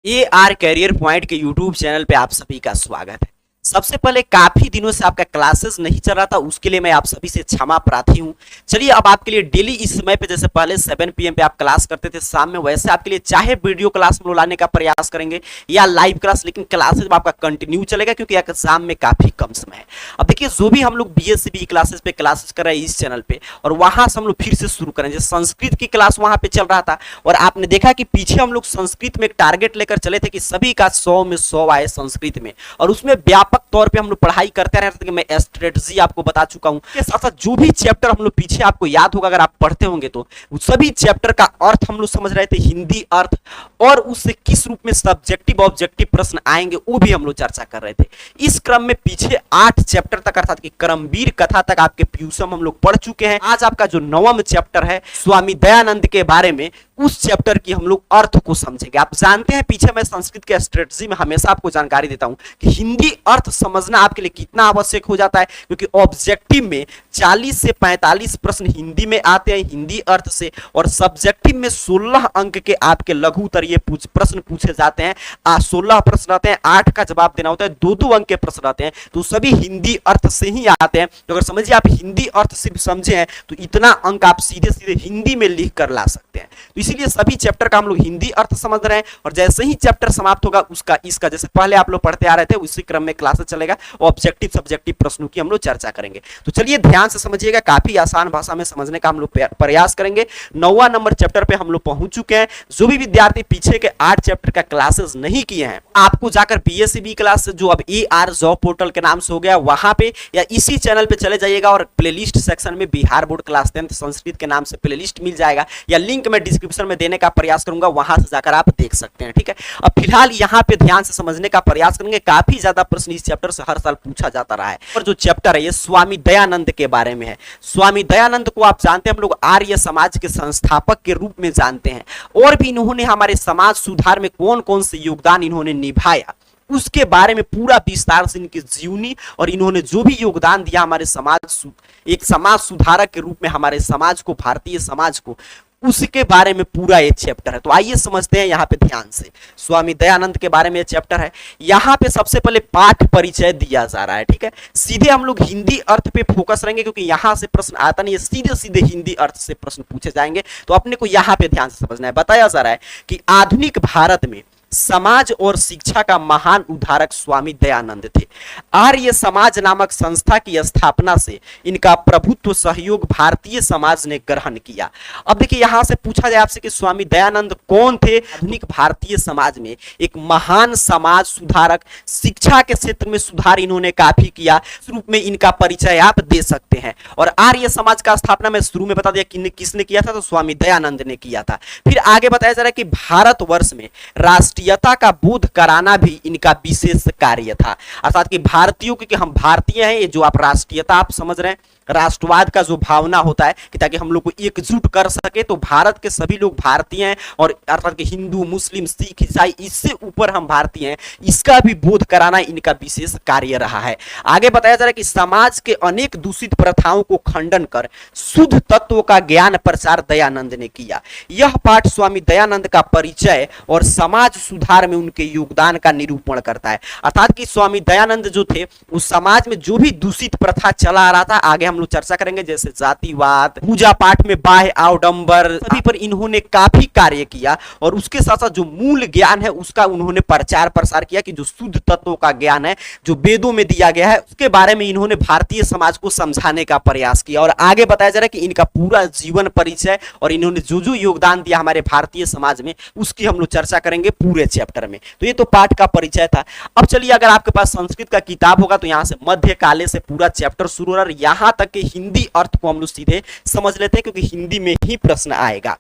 AR career point के YouTube channel पे आप सभी का स्वागत है। सबसे पहले काफी दिनों से आपका क्लासेस नहीं चल रहा था, उसके लिए मैं आप सभी से क्षमा प्रार्थी हूं। चलिए अब आपके लिए डेली इस समय पे जैसे पहले 7 PM पे आप क्लास करते थे शाम में, वैसे आपके लिए चाहे वीडियो क्लास में लाने का प्रयास करेंगे या लाइव क्लास, लेकिन क्लासेस आपका कंटिन्यू चलेगा क्योंकि एग्जाम में काफी कम समय है। अब देखिए जो भी हम लोग BSc क्लासेस पे क्लासेस कर रहे हैं इस चैनल पे, और वहां से हम लोग फिर से शुरू करेंगे। संस्कृत की क्लास वहां पे चल रहा था और आपने देखा कि पीछे हम लोग संस्कृत में एक टारगेट लेकर चले थे कि सभी का 100 में 100 आए संस्कृत में, और उसमें व्यापक तौर पे हम लोग पढ़ाई करते रहे थे। मैं स्ट्रेटजी आपको बता चुका हूं। इसके साथ साथ जो भी चैप्टर हम लोग पीछे आपको याद होगा अगर आप पढ़ते होंगे तो सभी चैप्टर का अर्थ हम लोग समझ रहे थे, हिंदी अर्थ, और उससे किस रूप में सब्जेक्टिव ऑब्जेक्टिव प्रश्न आएंगे वो भी हम लोग चर्चा कर रहे थे। इस क्रम में पीछे 8 चैप्टर तक अर्थात कि क्रमवीर कथा तक आपके प्यूसम हम लोग पढ़ चुके हैं। आज आपका जो 9वां चैप्टर है स्वामी दयानंद के बारे में, उस चैप्टर की हम लोग अर्थ को समझेंगे। आप जानते हैं पीछे मैं संस्कृत के स्ट्रेटजी में हमेशा आपको जानकारी देता हूं कि हिंदी अर्थ समझना आपके लिए कितना आवश्यक हो जाता है, क्योंकि ऑब्जेक्टिव में 40 से 45 प्रश्न हिंदी में आते हैं हिंदी अर्थ से, और सब्जेक्टिव में 16 अंक के आपके लघु उत्तरीय प्रश्न पूछे जाते हैं। 16 प्रश्न आते हैं, 8 का जवाब देना होता है, 2-2 अंक के प्रश्न आते हैं, तो सभी हिंदी अर्थ से ही आते हैं। तो अगर समझिए आप हिंदी अर्थ सिर्फ समझे हैं तो इतना अंक आप सीधे सीधे हिंदी में लिख कर ला सकते हैं। तो इसीलिए सभी चैप्टर का हम लोग हिंदी अर्थ समझ रहे हैं, और जैसे ही चैप्टर समाप्त होगा उसका इसका जैसे पहले आप लोग पढ़ते आ रहे थे उसी क्रम में क्लासेस चलेगा, ऑब्जेक्टिव सब्जेक्टिव प्रश्नों की हम लोग चर्चा करेंगे। तो चलिए ध्यान से समझिएगा, काफी आसान भाषा में समझने का हम लोग प्रयास करेंगे। 9वां नंबर चैप्टर पे हम लोग पहुंच चुके हैं। जो भी विद्यार्थी पीछे के 8 चैप्टर का क्लासेस नहीं किए हैं, आपको जाकर BSc क्लास जो अब AR जॉब पोर्टल के नाम से हो गया वहां पे या इसी चैनल पे चले जाइएगा, और प्लेलिस्ट सेक्शन में बिहार बोर्ड क्लास 10 संस्कृत के नाम से प्लेलिस्ट मिल जाएगा, या लिंक मैं डिस्क्रिप्शन में देने का प्रयास करूंगा, वहां से जाकर आप देख सकते हैं। ठीक है, अब फिलहाल यहां पे ध्यान से समझने का प्रयास करेंगे। काफी ज्यादा प्रश्न इस चैप्टर से हर साल पूछा जाता रहा है, और जो चैप्टर है ये स्वामी दयानंद के बारे में है। स्वामी दयानंद को आप जानते हैं हम लोग आर्य समाज के संस्थापक के रूप में जानते हैं, और भी इन्होंने हमारे समाज सुधार में कौन कौन से योगदान इन्होंने निभाया उसके बारे में पूरा विस्तार से इनकी जीवनी और इन्होंने जो भी योगदान दिया हमारे समाज, एक समाज सुधारक के रूप में हमारे समाज को, भारतीय समाज को, उसके बारे में पूरा ये चैप्टर है। तो आइए समझते हैं यहाँ पे ध्यान से। स्वामी दयानंद के बारे में ये चैप्टर है। यहाँ पे सबसे पहले पाठ परिचय दिया जा रहा है। ठीक है, सीधे हम लोग हिंदी अर्थ पे फोकस रहेंगे क्योंकि यहाँ से प्रश्न आता नहीं है, सीधे सीधे हिंदी अर्थ से प्रश्न पूछे जाएंगे, तो अपने को यहाँ पे ध्यान से समझना है। बताया जा रहा है कि आधुनिक भारत में समाज और शिक्षा का महान उद्धारक स्वामी दयानंद थे। आर्य समाज नामक संस्था की स्थापना से इनका प्रभुत्व सहयोग भारतीय समाज ने ग्रहण किया। अब देखिए यहां से पूछा जाए आपसे कि स्वामी दयानंद कौन थे। आधुनिक भारतीय समाज में एक महान समाज सुधारक, शिक्षा के क्षेत्र में सुधार इन्होंने काफी किया, इस रूप में इनका परिचय आप दे सकते हैं। और आर्य समाज का स्थापना मैं शुरू में बता दिया किसने किया था, तो स्वामी दयानंद ने किया था। फिर आगे बताया जा रहा है कि भारतवर्ष में राष्ट्रीयता का बोध कराना भी इनका विशेष कार्य था। अर्थात कि भारतीयों की हम भारतीय हैं, ये जो आप राष्ट्रीयता आप समझ रहे हैं, राष्ट्रवाद का जो भावना होता है कि ताकि हम लोग को एकजुट कर सके, तो भारत के सभी लोग भारतीय हैं, और अर्थात कि हिंदू मुस्लिम सिख ईसाई इससे ऊपर हम भारतीय हैं, इसका भी बोध कराना इनका विशेष कार्य रहा है। आगे बताया जा रहा है कि समाज के अनेक दूषित प्रथाओं को खंडन कर शुद्ध तत्वों का ज्ञान प्रचार दयानंद ने किया। यह पाठ स्वामी दयानंद का परिचय और समाज सुधार में उनके योगदान का निरूपण करता है। अर्थात कि स्वामी दयानंद जो थे उस समाज में जो भी दूषित प्रथा चला आ रहा था, आगे हम लोग चर्चा करेंगे, जैसे जातिवाद, पूजा पाठ में बाह्य आडंबर, सभी पर इन्होंने काफी कार्य किया, और उसके साथ साथ जो मूल ज्ञान है उसका उन्होंने प्रचार प्रसार किया कि जो शुद्ध तत्वों का ज्ञान है जो वेदों में दिया गया है उसके बारे में इन्होंने भारतीय समाज को समझाने का प्रयास किया। और आगे बताया जा रहा है कि इनका पूरा जीवन परिचय और इन्होंने जो जो योगदान दिया हमारे भारतीय समाज में उसकी हम लोग चर्चा करेंगे पूरे चैप्टर में। तो ये तो पाठ का परिचय था। अब चलिए अगर आपके पास संस्कृत का किताब होगा तो यहाँ से मध्यकाले से पूरा चैप्टर शुरू हो रहा है, यहाँ तक कि हिंदी अर्थ को हम लोग सीधे समझ लेते हैं क्योंकि हिंदी में ही प्रश्न आएगा।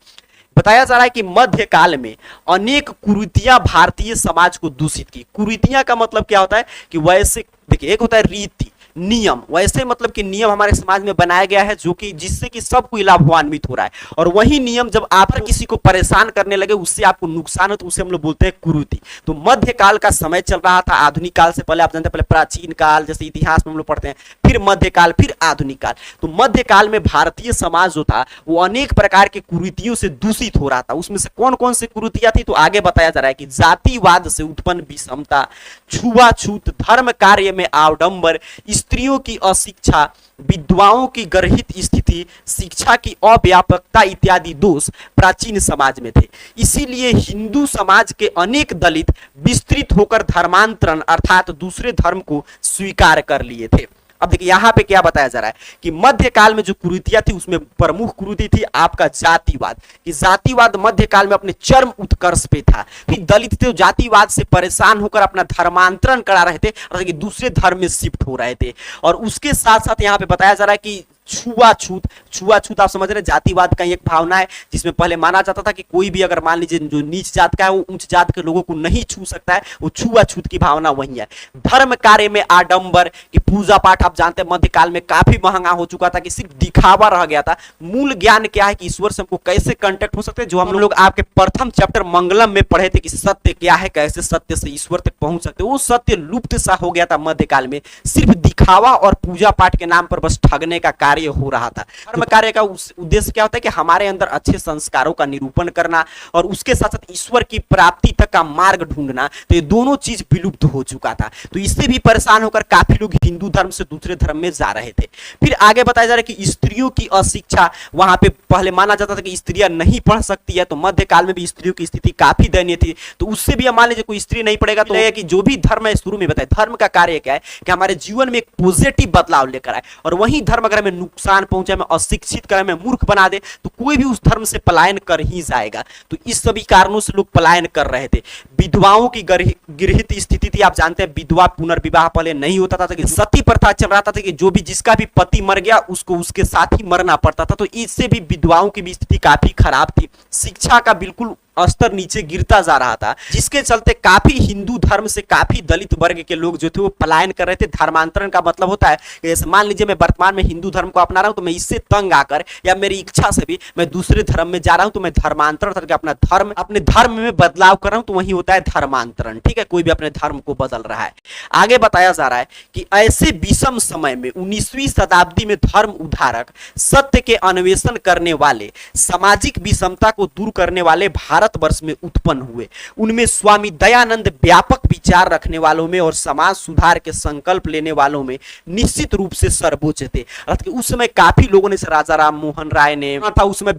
बताया जा रहा है कि मध्यकाल में अनेक कुरीतियां भारतीय समाज को दूषित की। कुरीतियां का मतलब क्या होता है कि वैसे देखिए, एक होता है रीति, नियम, वैसे मतलब कि नियम हमारे समाज में बनाया गया है जो कि जिससे कि सब कोई लाभान्वित हो रहा है, और वही नियम जब आप किसी को परेशान करने लगे, उससे आपको नुकसान हो, तो उसे हम लोग बोलते हैं कुरीति। तो मध्यकाल का समय चल रहा था, आधुनिक काल से पहले आप जानते हैं, पहले प्राचीन काल जैसे इतिहास में हम लोग पढ़ते हैं, फिर मध्यकाल, फिर आधुनिक काल। तो मध्यकाल में भारतीय समाज जो था वो अनेक प्रकार के कुरीतियों से दूषित हो रहा था। उसमें से कौन कौन सी कुरीतियां थी, तो आगे बताया जा रहा है कि जातिवाद से उत्पन्न विषमता, छुआछूत, धर्म कार्य में आडंबर, स्त्रियों की अशिक्षा, विधवाओं की गर्हित स्थिति, शिक्षा की अव्यापकता इत्यादि दोष प्राचीन समाज में थे। इसीलिए हिंदू समाज के अनेक दलित विस्तृत होकर धर्मांतरण अर्थात दूसरे धर्म को स्वीकार कर लिए थे। अब देखिए यहाँ पे क्या बताया जा रहा है कि मध्यकाल में जो कुरीतियां थी उसमें प्रमुख कुरीति थी आपका जातिवाद, कि जातिवाद मध्यकाल में अपने चरम उत्कर्ष पे था। कि दलित थे जातिवाद से परेशान होकर अपना धर्मांतरण करा रहे थे, कि दूसरे धर्म में शिफ्ट हो रहे थे। और उसके साथ साथ यहाँ पे बताया जा रहा है कि छुआछूत, छुआछूत आप समझ रहे हैं, जातिवाद का एक भावना है जिसमें पहले माना जाता था कि कोई भी अगर मान लीजिए जो नीच जात का है वो उच्च जात के लोगों को नहीं छू सकता है, वो छुआछूत की भावना वही है। धर्म कार्य में आडंबर, कि पूजा पाठ आप जानते हैं मध्यकाल में काफी महंगा हो चुका था, कि सिर्फ दिखावा रह गया था। मूल ज्ञान क्या है कि ईश्वर से हमको कैसे कांटेक्ट हो सकते हैं, जो हम लोग आपके प्रथम चैप्टर मंगलम में पढ़े थे कि सत्य क्या है, कैसे सत्य से ईश्वर तक पहुंच सकते हैं, वो सत्य लुप्त सा हो गया था मध्यकाल में। सिर्फ दिखावा और पूजा पाठ के नाम पर बस ठगने का कार्य हो रहा था। धर्म कार्य का उद्देश्य क्या होता है कि हमारे अंदर अच्छे संस्कारों का निरूपण करना और उसके साथ साथ ईश्वर की प्राप्ति तक का मार्ग ढूंढना। तो ये दोनों चीज विलुप्त हो चुका था। तो इससे भी परेशान होकर काफी लोग हिंदू धर्म से दूसरे धर्म में जा रहे थे। फिर आगे बताया जा रहा है कि स्त्रियों की अशिक्षा, वहां पे पहले माना जाता था कि स्त्रियां नहीं पढ़ सकती है, तो मध्यकाल में भी स्त्रियों की स्थिति काफी दयनीय थी। तो उससे भी मान लीजिए कोई स्त्री नहीं पढ़ेगा तो कि जो भी धर्म है, शुरू में बताया धर्म का कार्य क्या है कि हमारे जीवन में एक पॉजिटिव बदलाव लेकर आए, और वही धर्म अगर हमें नुकसान पहुंचे, में अशिक्षित करे, में मूर्ख बना दे, तो कोई भी उस धर्म से पलायन कर ही जाएगा। तो इस सभी कारणों से लोग पलायन कर रहे थे। विधवाओं की गृहित स्थिति थी, आप जानते हैं विधवा पुनर्विवाह पहले नहीं होता था, कि सती प्रथा चल रहा था कि जो भी जिसका भी पति मर गया उसको उसके साथ ही मरना पड़ता था। तो इससे भी विधवाओं की भी स्थिति काफी खराब थी। शिक्षा का बिल्कुल स्तर नीचे गिरता जा रहा था, जिसके चलते काफी हिंदू धर्म से काफी दलित वर्ग के लोग जो थे वो पलायन कर रहे थे। धर्मांतरण का मतलब होता है कि जैसे मान लीजिए मैं वर्तमान में हिंदू धर्म को अपना रहा हूं, तो मैं इससे तंग आकर या मेरी इच्छा से भी मैं दूसरे धर्म में जा रहा हूं, तो मैं धर्मांतरण करके अपने धर्म में बदलाव कर रहा हूं, तो वही होता है धर्मांतरण। ठीक है, कोई भी अपने धर्म को बदल रहा है। आगे बताया जा रहा है कि ऐसे विषम समय में 19वीं शताब्दी में धर्म उद्धारक, सत्य के अन्वेषण करने वाले, सामाजिक विषमता को दूर करने वाले भारतवर्ष में उत्पन्न हुए। उनमें स्वामी दयानंद व्यापक विचार रखने वालों में और समाज सुधार के संकल्प लेने वालों में निश्चित रूप से सर्वोच्च थे। उस समय काफी लोगों ने, राजा राम मोहन राय ने था, उस समय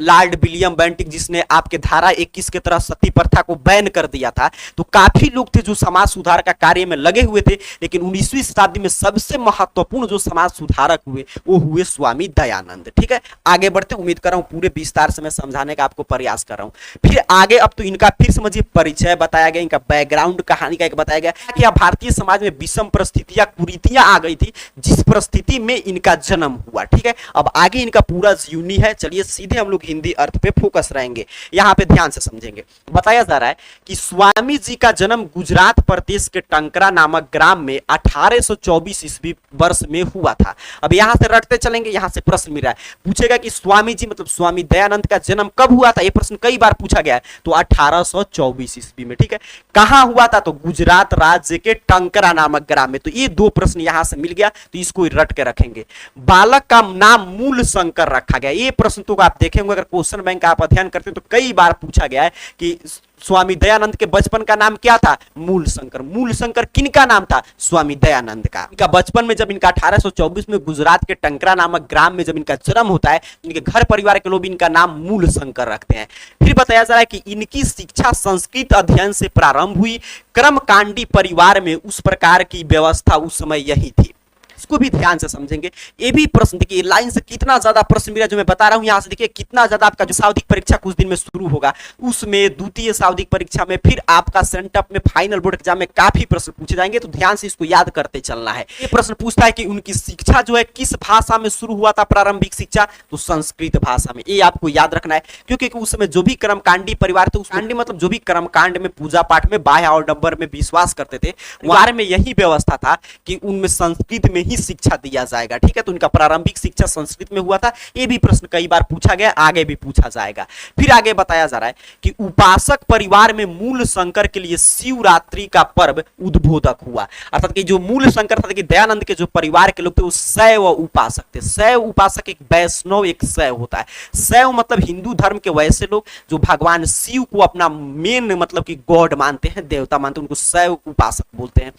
लॉर्ड विलियम बेंटिक जिसने आपके धारा 21 के तरह सती प्रथा को बैन कर दिया था। तो काफी लोग थे जो समाज सुधार का कार्य में लगे हुए थे। लेकिन 19वीं शताब्दी में सबसे महत्वपूर्ण जो समाज सुधारक हुए वो हुए स्वामी दयानंद। ठीक है, आगे बढ़ते, उम्मीद कर रहा हूं पूरे विस्तार से मैं समझाने का आपको प्रयास कर रहा हूं। फिर आगे अब तो इनका फिर समझिए परिचय बताया गया, इनका बैकग्राउंड कहानी का एक बताया गया कि भारतीय समाज में विषम परिस्थितियां, कुरीतियां आ गई थी, जिस परिस्थिति में इनका जन्म हुआ। ठीक है, अब आगे इनका पूरा जीवनी है। चलिए सीधे हम लोग हिंदी अर्थ पे फोकस रहेंगे, यहां पे ध्यान से समझेंगे। बताया जा रहा है कि स्वामी जी का जन्म गुजरात प्रदेश के टंकरा नामक ग्राम में 1824 ईस्वी वर्ष में हुआ था। अब यहां से रटते चलेंगे, यहां से प्रश्न मिल रहा है, पूछेगा कि स्वामी जी मतलब स्वामी दयानंद का जन्म कब हुआ था। यह प्रश्न कई बार पूछा गया है, तो 1824 ईस्वी में। ठीक है, कहां हुआ था, तो गुजरात राज्य के टंकरा नामक ग्राम में। तो ये दो प्रश्न यहां से मिल गया, तो इसको रट के रखेंगे। बालक का नाम मूल शंकर रखा गया। ये प्रश्न तो आप देखेंगे अगर क्वेश्चन बैंक का आप अध्ययन करते हैं तो कई बार पूछा गया है कि स्वामी दयानंद के बचपन का नाम क्या था, मूल शंकर। मूल शंकर किनका नाम था, स्वामी दयानंद का। इनका बचपन में जब इनका 1824 में गुजरात के टंकरा नामक ग्राम में जब इनका जन्म होता है, इनके घर परिवार के लोग इनका नाम मूल शंकर रखते हैं। फिर बताया जा रहा है कि इनकी शिक्षा संस्कृत अध्ययन से प्रारंभ हुई। कर्मकांडी परिवार में उस प्रकार की व्यवस्था उस समय यही थी। इसको भी ध्यान से समझेंगे। ये भी प्रश्न देखिए, लाइन से कितना ज्यादा प्रश्न मिला जो मैं बता रहा हूं, यहां से देखिए कितना ज्यादा आपका जो शाब्दिक परीक्षा कुछ दिन में शुरू होगा, उसमें द्वितीय शाब्दिक परीक्षा में, फिर आपका सेंटअप में, फाइनल बोर्ड एग्जाम में काफी प्रश्न पूछे जाएंगे। तो ध्यान से इसको याद करते चलना है। ये प्रश्न पूछता है कि उनकी शिक्षा जो है किस भाषा में शुरू हुआ था, प्रारंभिक शिक्षा, तो संस्कृत भाषा में। ये आपको याद रखना है, क्योंकि उस समय जो भी कर्मकांडी परिवार थे, उस कांडी मतलब जो भी कर्मकांड में, पूजा पाठ में, बाह्य आडंबर में विश्वास करते थे, वहां में यही व्यवस्था था कि उनमें संस्कृत में ही शिक्षा दिया जाएगा। ठीक है, तो उनका प्रारंभिक शिक्षा संस्कृत में हुआ था। ये भी प्रश्न कई बार पूछा गया, आगे भी पूछा जाएगा। फिर आगे बताया जा रहा है कि उपासक परिवार में मूल शंकर के लिए शिवरात्रि का पर्व उद्बोधक हुआ। अर्थात कि जो मूल शंकर था कि दयानंद के जो परिवार के लोग थे वो शैव उपासक थे। शैव उपासक एक वैष्णव एक शैव होता है। शैव मतलब हिंदू धर्म के वैसे लोग जो भगवान शिव को अपना मेन मतलब कि गॉड मानते हैं, देवता मानते हैं, उनको शैव उपासक बोलते हैं।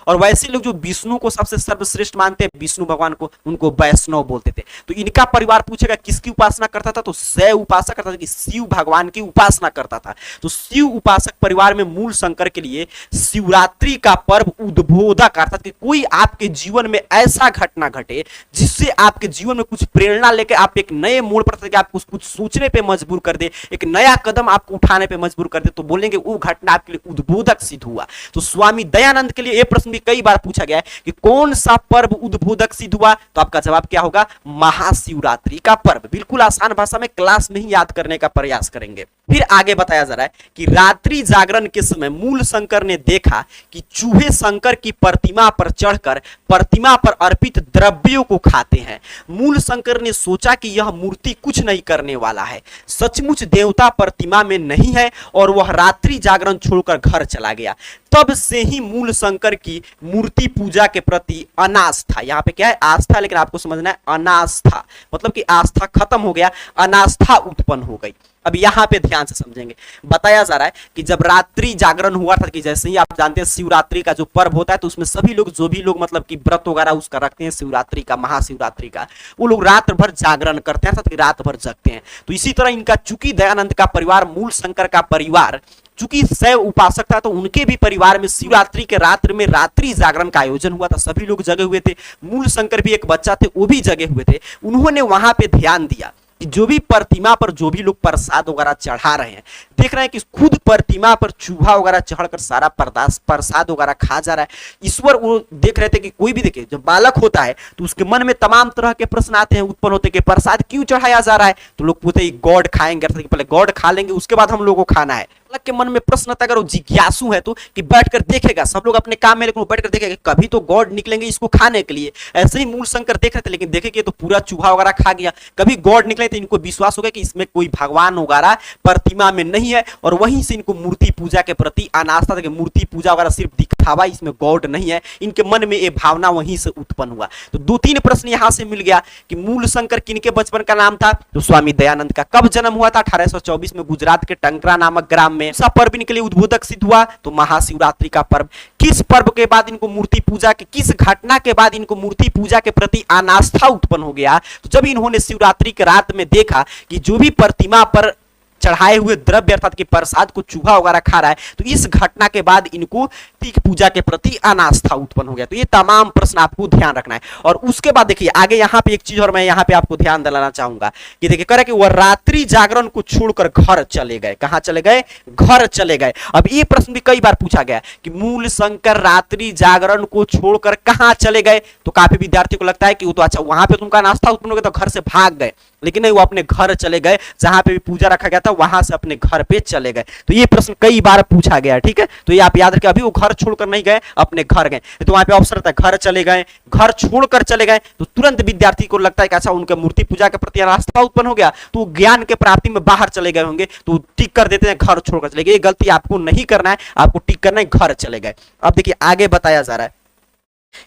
और वैसे लोग जो विष्णु को सबसे सर्वश्रेष्ठ मानते हैं, विष्णु भगवान को, उनको वैष्णव बोलते थे। तो इनका परिवार पूछेगा किसकी उपासना करता था, तो शैव उपासक करता था कि शिव भगवान की उपासना करता था। तो शिव उपासक परिवार में मूल शंकर के लिए शिवरात्रि का पर्व उद्बोधक, अर्थात कि कोई आपके जीवन में ऐसा घटना घटे जिससे आपके जीवन में कुछ प्रेरणा लेकर आप एक नए मोड़ पर आपको कुछ सोचने पे मजबूर कर दे, एक नया कदम आपको उठाने पे मजबूर कर दे, तो बोलेंगे वो घटना आपके लिए उद्बोधक सिद्ध हुआ। तो स्वामी दयानंद के लिए यह प्रश्न भी कई बार पूछा गया है कि कौन सा पर्व उद्बोधक सिद्ध हुआ, तो आपका जवाब क्या होगा, महाशिवरात्रि का पर्व। बिल्कुल आसान भाषा में क्लास में ही याद करने का प्रयास करेंगे। फिर आगे बताया जा रहा है कि रात्रि जागरण के समय मूल शंकर ने देखा कि चूहे शंकर की प्रतिमा पर चढ़कर प्रतिमा पर अर्पित द्रव्यों को खाते हैं। मूल शंकर ने सोचा कि यह मूर्ति कुछ नहीं करने वाला है, सचमुच देवता प्रतिमा में नहीं है, और वह रात्रि जागरण छोड़कर घर चला गया। तब से ही मूल शंकर की मूर्ति पूजा के प्रति अनास्था, यहां पे क्या है, आस्था, लेकिन आपको समझना है अनास्था, मतलब कि आस्था खत्म हो गया, अनास्था उत्पन्न हो गई। अब यहां पे ध्यान से समझेंगे। बताया जा रहा है कि जब रात्रि जागरण हुआ था, कि जैसे ही आप जानते हैं शिवरात्रि का जो पर्व होता है, तो उसमें सभी लोग जो भी लोग मतलब कि व्रत वगैरह उसका रखते हैं शिवरात्रि का, महाशिवरात्रि का, वो लोग रात भर जागरण करते हैं, कि रात भर जगते हैं। तो इसी तरह इनका चूंकि दयानंद का परिवार, मूल शंकर का परिवार चूंकि शैव उपासक था, तो उनके भी परिवार में शिवरात्रि के रात्र में रात्रि जागरण का आयोजन हुआ था। सभी लोग जगे हुए थे, मूल शंकर भी एक बच्चा थे, वो भी जगे हुए थे। उन्होंने वहां पे ध्यान दिया कि जो भी प्रतिमा पर जो भी लोग प्रसाद वगैरह चढ़ा रहे हैं, देख रहे हैं कि खुद प्रतिमा पर चूहा वगैरह चढ़कर सारा प्रसाद वगैरह खा जा रहा है। ईश्वर वो देख रहे थे कि कोई भी देखे, जब बालक होता है तो उसके मन में तमाम तरह के प्रश्न आते हैं, उत्पन्न होते हैं कि प्रसाद क्यों चढ़ाया जा रहा है। तो लोग पूछते हैं गॉड खाएंगे, पहले गॉड खा लेंगे उसके बाद हम लोगों को खाना है। के मन में प्रश्न था, अगर वो जिज्ञासु है तो कि बैठकर देखेगा, सब लोग अपने काम में, लेकिन वो बैठकर देखेगा कभी तो गॉड निकलेंगे इसको खाने के लिए। ऐसे ही मूल शंकर देख रहे थे, लेकिन देखे कि तो पूरा चूहा वगैरह खा गया, कभी गॉड निकले तो इनको विश्वास हो गया कि इसमें कोई भगवान वगैरह प्रतिमा में नहीं है, और वहीं से इनको मूर्ति पूजा के प्रति अनास्था था कि मूर्ति पूजा वगैरह सिर्फ दिखावा, इसमें गॉड नहीं है। इनके मन में ये भावना वहीं से उत्पन्न हुआ। तो दो तीन प्रश्न यहां से मिल गया कि मूल शंकर किनके बचपन का नाम था, तो स्वामी दयानंद का। कब जन्म हुआ था, 1824 में गुजरात के टंकरा नामक ग्राम में। सा पर्व इनके लिए उद्बोधक सिद्ध हुआ, तो महाशिवरात्रि का पर्व। किस पर्व के बाद इनको मूर्ति पूजा के, किस घटना के बाद इनको मूर्ति पूजा के प्रति अनास्था उत्पन्न हो गया, तो जब इन्होंने शिवरात्रि के रात में देखा कि जो भी प्रतिमा पर चढ़ाए हुए द्रव्य अर्थात कि प्रसाद को चूहा वगैरह खा रहा है, तो इस घटना के बाद इनको पूजा के प्रति अनास्था उत्पन्न हो गया। तो ये तमाम प्रश्न आपको ध्यान रखना है। और उसके बाद देखिए आगे यहाँ पे एक चीज और मैं यहाँ पे आपको ध्यान दिलाना चाहूंगा कि देखिए करे कि वह रात्रि जागरण को छोड़कर घर चले गए। कहां चले गए, घर चले गए। अब ये प्रश्न भी कई बार पूछा गया कि मूल शंकर रात्रि जागरण को छोड़कर कहां चले गए, तो काफी विद्यार्थी को लगता है कि वो तो अच्छा वहां पे तुमका नास्ता उत्पन्न हो गया तो घर से भाग गए, लेकिन नहीं, वो अपने घर चले गए, जहां पे भी पूजा रखा गया था वहां से अपने घर पे चले गए। तो ये प्रश्न कई बार पूछा गया, ठीक है, तो ये आप याद रखें। अभी वो घर छोड़कर नहीं गए, अपने घर गए, तो वहां पे ऑप्शन रहता है घर चले गए, घर छोड़कर चले गए, तो तुरंत विद्यार्थी को लगता है कि अच्छा उनके मूर्ति पूजा के प्रति आस्था उत्पन्न हो गया, तो ज्ञान के प्राप्ति में बाहर चले गए होंगे, तो टिक कर देते हैं घर छोड़कर चले गए। ये गलती आपको नहीं करना है, आपको टिक करना है घर चले गए। अब देखिए आगे बताया जा रहा है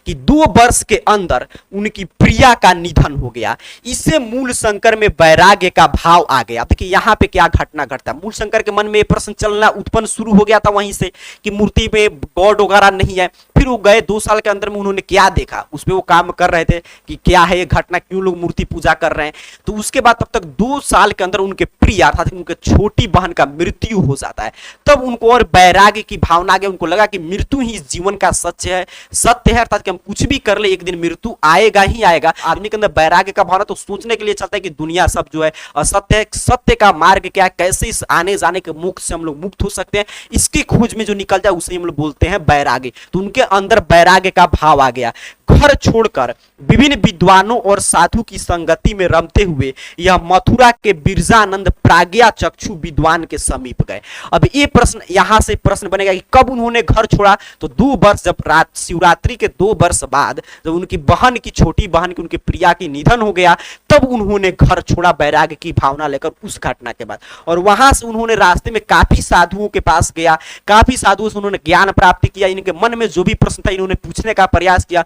कि 2 वर्ष के अंदर उनकी प्रिया का निधन हो गया। इससे मूल शंकर में वैराग्य का भाव आ गया। देखिए यहाँ पे क्या घटना घटता है, मूल शंकर के मन में प्रश्न चलना उत्पन्न शुरू हो गया था वहीं से कि मूर्ति में गॉड वगैरह नहीं है। फिर वो गए 2 साल के अंदर में उन्होंने क्या देखा, उस पर वो काम कर रहे थे कि क्या है ये घटना, क्यों लोग मूर्ति पूजा कर रहे हैं। तो उसके बाद तब तक 2 साल के अंदर उनके प्रिय अर्थात उनके छोटी बहन का मृत्यु हो जाता है। तब उनको और वैराग्य की भावना आ गई, उनको लगा कि मृत्यु ही इस जीवन का सत्य है, सत्य है, अर्थात कि हम कुछ भी कर ले एक दिन मृत्यु आएगा ही आएगा। जाएगा, आदमी के अंदर वैराग्य का भावना तो सोचने के लिए चलता है कि दुनिया सब जो है असत्य है, सत्य का मार्ग क्या है, कैसे इस आने जाने के मुख से हम लोग मुक्त हो सकते हैं, इसकी खोज में जो निकल जाए उसे हम लोग बोलते हैं वैराग्य। तो उनके अंदर वैराग्य का भाव आ गया। घर छोड़कर विभिन्न विद्वानों और साधु की संगति में रमते हुए यह मथुरा के बिरजानंद प्राज्ञा चक्षु विद्वान के समीप गए। अब ये प्रश्न यहां से प्रश्न बनेगा कि कब उन्होंने घर छोड़ा, तो 2 वर्ष, जब शिवरात्रि के 2 वर्ष बाद जब उनकी बहन की, छोटी बहन की, उनकी प्रिया की निधन हो गया, तब उन्होंने घर छोड़ा वैराग्य की भावना लेकर उस घटना के बाद। और वहां से उन्होंने रास्ते में काफी साधुओं के पास गया, काफी साधुओं से उन्होंने ज्ञान प्राप्त किया, इनके मन में जो भी प्रश्न था इन्होंने पूछने का प्रयास किया।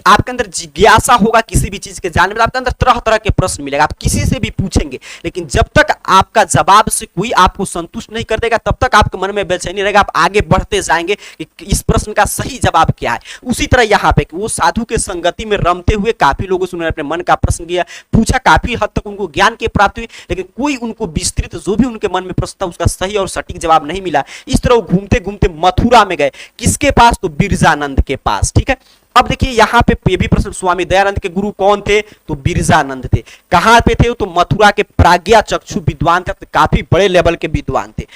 आपके अंदर जिज्ञासा होगा किसी भी चीज के जानने में, आपके अंदर तरह तरह के प्रश्न मिलेगा, आप किसी से भी पूछेंगे, लेकिन जब तक आपका जवाब से कोई आपको संतुष्ट नहीं कर देगा तब तक आपके मन में बेचैनी रहेगा, आप आगे बढ़ते जाएंगे कि इस प्रश्न का सही जवाब क्या है। उसी तरह यहाँ पे वो साधु के संगति में रमते हुए काफी लोगों से उन्होंने अपने मन का प्रश्न किया, पूछा, काफी हद तक उनको ज्ञान की प्राप्ति हुई, लेकिन कोई उनको विस्तृत जो भी उनके मन में प्रश्न था उसका सही और सटीक जवाब नहीं मिला। इस तरह वो घूमते घूमते मथुरा में गए, किसके पास, तो बिरजानंद के पास। ठीक है, अब देखिए यहाँ पे ये भी प्रश्न, स्वामी दयानंद के गुरु कौन थे, तो बिरजानंद थे। कहां पे थे, तो मथुरा के प्राज्ञा चक्षु विद्वान थे, काफी बड़े लेवल के विद्वान थे।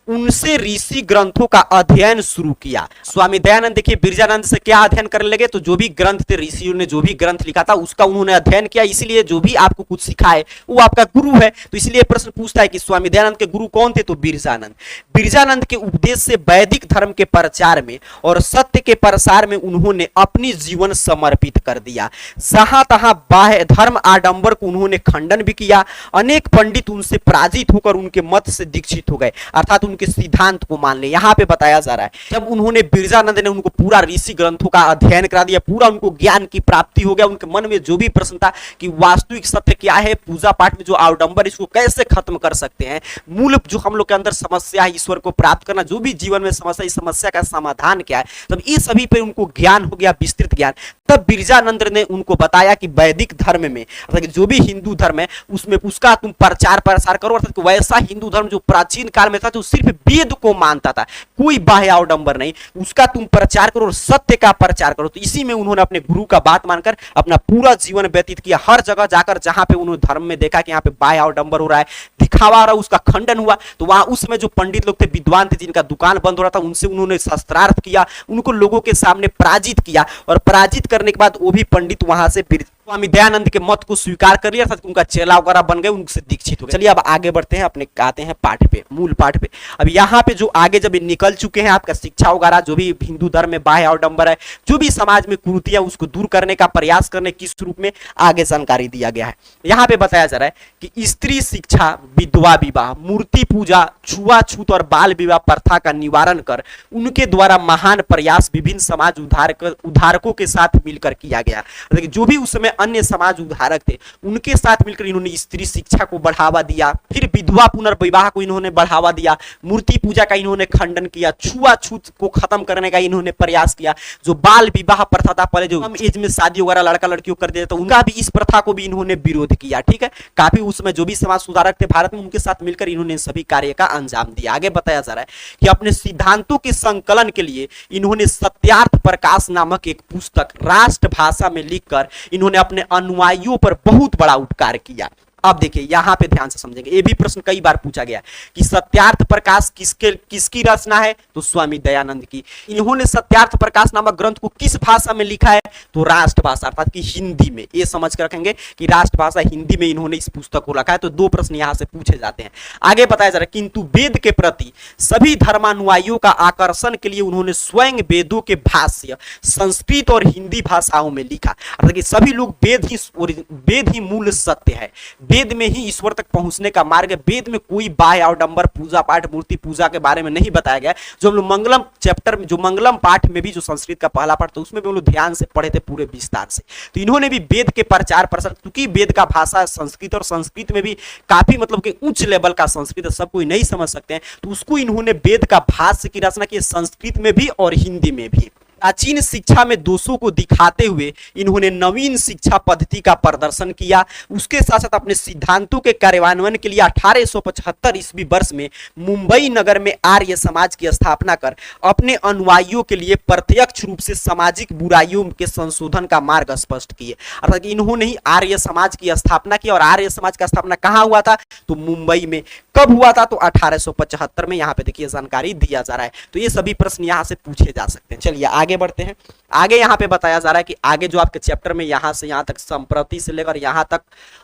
उनसे ऋषि ग्रंथों का अध्ययन शुरू किया। स्वामी दयानंद देखिए बिरजानंद से क्या अध्ययन करने लगे, तो जो भी ग्रंथ थे, ऋषियों ने जो भी ग्रंथ लिखा था उसका उन्होंने अध्ययन किया, इसीलिए जो भी आपको कुछ सिखाए वो आपका गुरु है। तो इसलिए प्रश्न पूछता है कि स्वामी दयानंद के गुरु कौन थे, तो बिरजानंद। बिरजानंद के उपदेश से वैदिक धर्म के प्रचार में और सत्य के प्रसार में उन्होंने अपनी जीवन समर्पित कर दिया। जहां तहां बाह्य धर्म आडंबर को उन्होंने खंडन भी किया। अनेक पंडित उनसे पराजित होकर उनके मत से दीक्षित हो गए, अर्थात उनके सिद्धांत को मान ले। यहां पे बताया जा रहा है जब उन्होंने, बिरजानंद ने उनको पूरा ऋषि ग्रंथों का अध्ययन करा दिया, पूरा उनको ज्ञान की प्राप्ति हो गया, उनके मन में जो भी प्रश्न था कि वास्तविक सत्य क्या है, पूजा पाठ में जो आडंबर इसको कैसे खत्म कर सकते हैं, मूल जो हम लोग के अंदर समस्या है ईश्वर को प्राप्त करना, जो भी जीवन में समस्या, इस समस्या का समाधान क्या है, तब ये सभी पे उनको ज्ञान हो गया, विस्तृत ज्ञान। तब बिरजानंद ने उनको बताया कि वैदिक धर्म में, अर्थात जो भी हिंदू धर्म है उसमें उसका तुम प्रचार प्रसार करो, अर्थात वैसा हिंदू धर्म जो प्राचीन काल में था, जो सिर्फ वेद को मानता था, कोई बाह्य आडंबर नहीं, उसका तुम प्रचार करो और सत्य का प्रचार करो। तो इसी में उन्होंने अपने गुरु का बात मानकर अपना पूरा जीवन व्यतीत किया। हर जगह जाकर जहां पे उन्होंने धर्म में देखा कि यहाँ पे बाह्य आडंबर हो रहा है, दिखावा हो रहा है, उसका खंडन हुआ, तो वहां उस समय जो पंडित लोग थे, विद्वान थे, जिनका दुकान बंद हो रहा था, उनसे उन्होंने शस्त्रार्थ किया, उनको लोगों के सामने पराजित किया, और पराजित करने के बाद वो भी पंडित वहां से स्वामी दयानंद के मत को स्वीकार कर लिया था, उनका चेला वगैरह बन गए, उनसे दीक्षित हो गए। चलिए अब आगे बढ़ते हैं, अपने आते हैं पाठ पे, मूल पाठ पे। अब यहाँ पे जो आगे जब निकल चुके हैं, आपका शिक्षा वगैरह जो भी हिंदू धर्म में बाह्य आडंबर है, जो भी समाज में कुरीतियां, उसको दूर करने का प्रयास करने किस रूप में आगे जानकारी दिया गया है। यहाँ पे बताया जा रहा है कि स्त्री शिक्षा, विधवा विवाह, मूर्ति पूजा, छुआछूत और बाल विवाह प्रथा का निवारण कर उनके द्वारा महान प्रयास विभिन्न समाज उद्धारकों के साथ मिलकर किया गया। जो भी उस समय अन्य समाज उद्धारक थे, उनके साथ मिलकर इन्होंने स्त्री शिक्षा को बढ़ावा दिया, फिर विधवा पुनर्विवाह को इन्होंने बढ़ावा दिया, मूर्ति पूजा का इन्होंने खंडन किया, छुआछूत को खत्म करने का इन्होंने प्रयास किया, जो बाल विवाह प्रथा था, पहले जो कम एज में शादी वगैरह लड़का लड़कियों कर देते, तो उनका भी, इस प्रथा को भी इन्होंने विरोध किया। ठीक है, काफी उसमें जो भी समाज सुधारक थे भारत में, उनके साथ मिलकर इन्होंने सभी कार्य का अंजाम दिया। आगे बताया जा रहा है कि अपने सिद्धांतों के संकलन के लिए इन्होंने सत्यार्थ प्रकाश नामक एक पुस्तक राष्ट्रभाषा में लिखकर इन्होंने अपने अनुयायियों पर बहुत बड़ा उपकार किया। अब देखिए यहां पे ध्यान से समझेंगे, ये भी प्रश्न कई बार पूछा गया कि सत्यार्थ प्रकाश किसकी रचना है, तो स्वामी दयानंद की। इन्होंने सत्यार्थ प्रकाश नामक ग्रंथ को किस भाषा में लिखा है, तो राष्ट्रभाषा अर्थात कि हिंदी में। ये समझ कर रखेंगे कि राष्ट्रभाषा हिंदी में इन्होंने इस पुस्तक को रखा है। तो 2 प्रश्न यहां से पूछे जाते हैं। आगे बताया जा रहा है, किंतु वेद के प्रति सभी धर्मानुयायियों का आकर्षण के लिए उन्होंने स्वयं वेदों के भाष्य संस्कृत और हिंदी भाषाओं में लिखा, अर्थात कि सभी लोग वेद ही मूल सत्य है, वेद में ही ईश्वर तक पहुंचने का मार्ग है। वेद में कोई बाह्य आडंबर, पूजा पाठ, मूर्ति पूजा के बारे में नहीं बताया गया। जो हम लोग मंगलम चैप्टर में, जो मंगलम पाठ में भी जो संस्कृत का पहला पाठ था, उसमें भी हम लोग ध्यान से पढ़े थे पूरे विस्तार से। तो इन्होंने भी वेद के प्रचार प्रसार, क्योंकि वेद का भाषा संस्कृत, और संस्कृत में भी काफी मतलब कि उच्च लेवल का संस्कृत, सब कोई नहीं समझ सकते हैं, तो उसको इन्होंने वेद का भाष्य की रचना की, संस्कृत में भी और हिंदी में भी। प्राचीन शिक्षा में दोषों को दिखाते हुए इन्होंने नवीन शिक्षा पद्धति का प्रदर्शन किया। उसके साथ साथ अपने सिद्धांतों के कार्यान्वयन के लिए 1875 ईस्वी वर्ष में मुंबई नगर में आर्य समाज की स्थापना कर अपने अनुयायियों के लिए प्रत्यक्ष रूप से सामाजिक बुराइयों के संशोधन का मार्ग स्पष्ट किए। अर्थात इन्होंने ही आर्य समाज की स्थापना की। और आर्य समाज का स्थापना कहां हुआ था? तो मुंबई में। कब हुआ था? तो 1875 में। यहां पे देखिए जानकारी दिया जा रहा है। तो ये सभी प्रश्न यहां से पूछे जा सकते हैं। चलिए आगे बढ़ते हैं। आगे यहां पे बताया जा रहा है कि आगे जो आपके चैप्टर में यहां से यहां तक संप्रति से लेकर यहां तक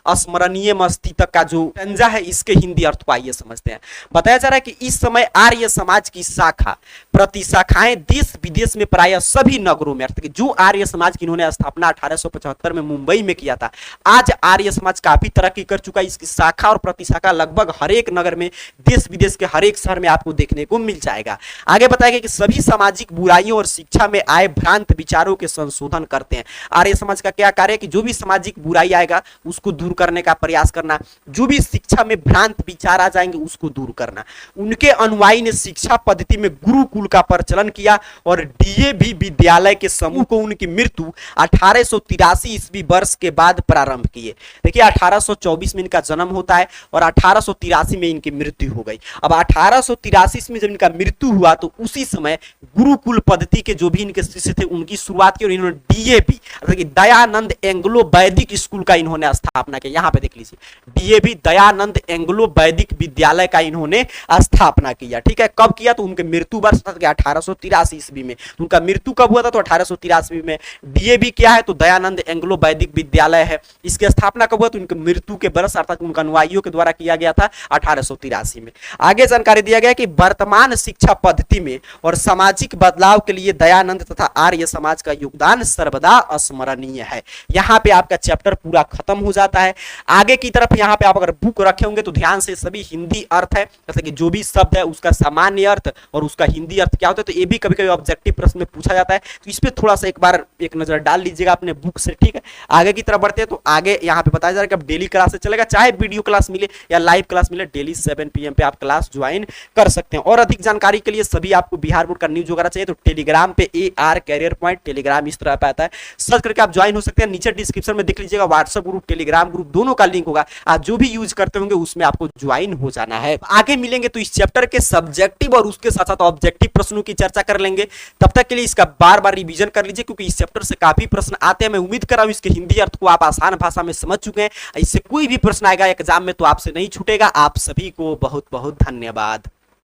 स्मरणीय मस्ती तक का जो तंजा है, इसके हिंदी अर्थ को आइए समझते हैं। बताया जा रहा है कि इस समय आर्य समाज की शाखा प्रतिशाखाएं देश विदेश में प्रायः सभी नगरों में, अर्थात जो आर्य समाज की इन्होंने स्थापना 1875 में मुंबई में किया था, आज आर्य समाज काफी तरक्की कर चुका है। इसकी शाखा और प्रतिशाखा लगभग हर एक नगर में, देश विदेश के हर एक शहर में आपको देखने को मिल जाएगा। आगे बताया गया कि सभी सामाजिक बुराइयों और शिक्षा में आए भ्रांत विचारों के संशोधन करते हैं। आर्य समाज का क्या कार्य है कि जो भी सामाजिक बुराई आएगा उसको दूर करने का प्रयास करना, जो भी शिक्षा में भ्रांत विचार आ जाएंगे उसको दूर करना। उनके अनुयायी ने शिक्षा पद्धति में गुरुकुल का प्रचलन किया और डीएवी विद्यालय के समूह को उनकी मृत्यु 1883 ईस्वी वर्ष के बाद प्रारंभ किए। देखिए 1824 में इनका जन्म होता है और 1883 में इनकी मृत्यु हो गई। अब 1883 में जब इनका मृत्यु हुआ तो उसी समय गुरुकुल पद्धति के जो भी इनके शिष्य थे उनकी शुरुआत की और इन्होंने डीएवी दयानंद एंग्लो वैदिक स्कूल का इन्होंने स्थापना किया। यहां पे देख लीजिए, डीएवी दयानंद एंग्लो वैदिक विद्यालय का इन्होंने स्थापना किया। ठीक है, कब किया? तो उनके मृत्यु वर्ष था 1883 ईस्वी में। उनका मृत्यु कब हुआ था? तो 1883 में। डीएवी क्या है? तो दयानंद एंग्लो वैदिक विद्यालय है। इसकी स्थापना कब हुआ? तो उनके मृत्यु के वर्ष अर्थात उनका अनुयायियों के द्वारा किया गया था 1883 में। आगे जानकारी दिया गया कि वर्तमान शिक्षा पद्धति में और सामाजिक बदलाव के लिए दयानंद तथा आर्य समाज का योगदान सर्वदा स्मरणीय है। यहां पे आपका चैप्टर पूरा खत्म हो जाता है। आगे की तरफ यहां पे आप अगर बुक रखे होंगे तो ध्यान से सभी हिंदी अर्थ है, जैसे कि जो भी शब्द है उसका सामान्य अर्थ और उसका हिंदी अर्थ क्या होता है, तो ये भी कभी कभी ऑब्जेक्टिव प्रश्न में पूछा जाता है। तो इस पे थोड़ा सा एक बार एक नजर डाल लीजिएगा अपने बुक से। ठीक है, आगे की तरफ बढ़ते हैं। तो आगे यहाँ पे बताया जा रहा है कि अब डेली क्लास से चलेगा, चाहे वीडियो क्लास मिले या लाइव क्लास मिले, डेली 7 PM पे आप क्लास ज्वाइन कर सकते हैं। और अधिक जानकारी के लिए सभी आपको बिहार बोर्ड का न्यूज वगैरह चाहिए तो टेलीग्राम पे AR कैरियर पॉइंट टेलीग्राम इस तरह पे आता है, सर्च करके आप ज्वाइन हो सकते हैं। नीचे डिस्क्रिप्शन में देख लीजिएगा, व्हाट्सएप ग्रुप, टेलीग्राम ग्रुप दोनों का लिंक होगा। आप जो भी यूज करते होंगे उसमें आपको ज्वाइन हो जाना है। आगे मिलेंगे तो इस चैप्टर के सब्जेक्टिव और उसके साथ साथ ऑब्जेक्टिव प्रश्नों की चर्चा कर लेंगे। तब तक के लिए इसका बार बार रिवीजन कर लीजिए क्योंकि इस चैप्टर से काफी प्रश्न आते हैं। मैं उम्मीद कर रहा हूं इसके हिंदी अर्थ को आप आसान भाषा में समझ चुके हैं। इससे कोई भी प्रश्न आएगा एग्जाम में तो आपसे नहीं छूटेगा। आप सभी को बहुत बहुत धन्यवाद।